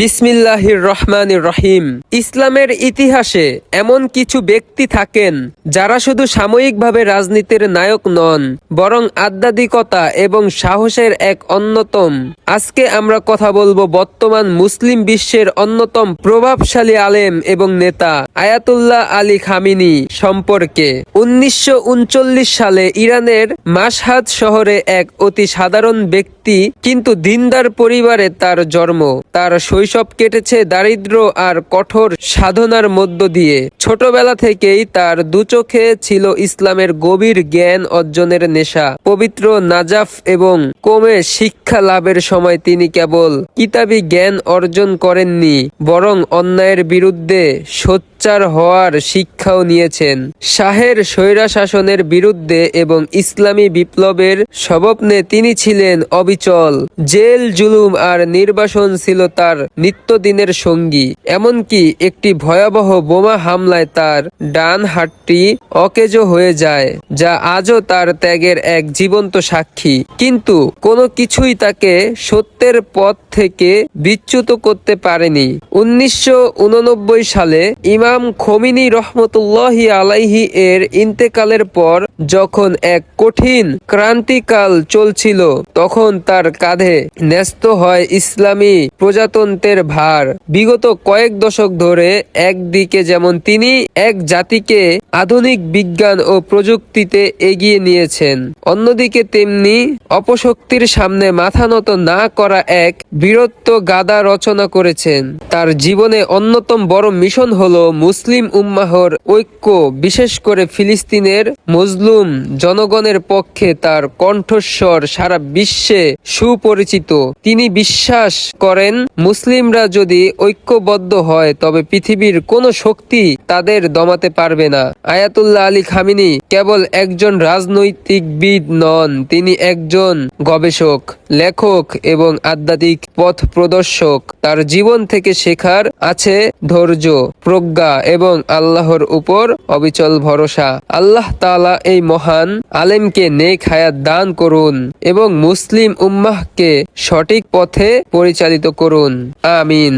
বিসমিল্লাহির রহমানির রহিম। ইসলামের ইতিহাসে এমন কিছু ব্যক্তি থাকেন যারা শুধু সাময়িকভাবে রাজনীতির নায়ক নন, বরং আধ্যাত্মিকতা এবং সাহসের এক অন্যতম। আজকে আমরা কথা বলবো বর্তমান মুসলিম বিশ্বের অন্যতম প্রভাবশালী আলেম এবং নেতা আয়াতুল্লাহ আলী খামিনি সম্পর্কে। 1939 সালে ইরানের মাশহাদ শহরে এক অতি সাধারণ ব্যক্তি কিন্তু দিনদার পরিবারে তার জন্ম। তার শৈশব কেটেছে দারিদ্র্য আর কঠোর সাধনার মধ্য দিয়ে। ছোটবেলা থেকেই তার দুচোখে ছিল ইসলামের গভীর জ্ঞান অর্জনের নেশা। পবিত্র নাজাফ এবং কোমে শিক্ষা লাভের সময় তিনি কেবল কিতাবী জ্ঞান অর্জন করেননি, বরং অন্যায়ের বিরুদ্ধে সোচ্চার হওয়ার শিক্ষাও নিয়েছেন। শাহের স্বৈরশাসনের বিরুদ্ধে এবং ইসলামী বিপ্লবের স্বপ্নে তিনি ছিলেন অবিচল। জেল, জুলুম আর নির্বাসন ছিল তার নিত্যদিনের সঙ্গী। এমনকি একটি ভয়াবহ বোমা হামলায় তার ডান হাতটি অকেজো হয়ে যায়, যা আজও তার ত্যাগের এক জীবন্ত সাক্ষী। কিন্তু কোনো কিছুই তাকে সত্যের পথ থেকে বিচ্যুত করতে পারেনি। 1989 সালে ইমাম খোমেনি রহমতুল্লাহি আলাইহি এর ইন্তেকালের পর যখন এক কঠিন ক্রান্তিকাল চলছিল, তখন তার কাঁধে ন্যস্ত হয় ইসলামী প্রজাতন্ত্রের ভার। বিগত কয়েক দশক ধরে একদিকে যেমন তিনি এক জাতিকে আধুনিক বিজ্ঞান ও প্রযুক্তিতে এগিয়ে নিয়েছেন, অন্যদিকে তেমনি অপশক্তির সামনে মাথা নত না করা এক বীরত্ব গাথা রচনা করেছেন। তার জীবনে অন্যতম বড় মিশন হলো মুসলিম উম্মাহর ঐক্য, বিশেষ করে ফিলিস্তিনের মজলুম জনগণের পক্ষে তার কণ্ঠস্বর সারা বিশ্বে সুপরিচিত। তিনি বিশ্বাস করেন, মুসলিমরা যদি ঐক্যবদ্ধ হয় তবে পৃথিবীর কোনো শক্তি তাদের দমাতে পারবে না। আয়াতুল্লাহ আলী খামিনি কেবল একজন রাজনৈতিকবিদ নন, তিনি একজন গবেষক, লেখক এবং আধ্যাত্মিক পথ প্রদর্শক। তার জীবন থেকে শেখার আছে ধৈর্য, প্রজ্ঞা এবং আল্লাহর উপর অবিচল ভরসা। আল্লাহ তাআলা এই মহান আলেমকে নেক হায়াত দান করুন এবং মুসলিম উম্মাহকে সঠিক পথে পরিচালিত করুন। আমিন।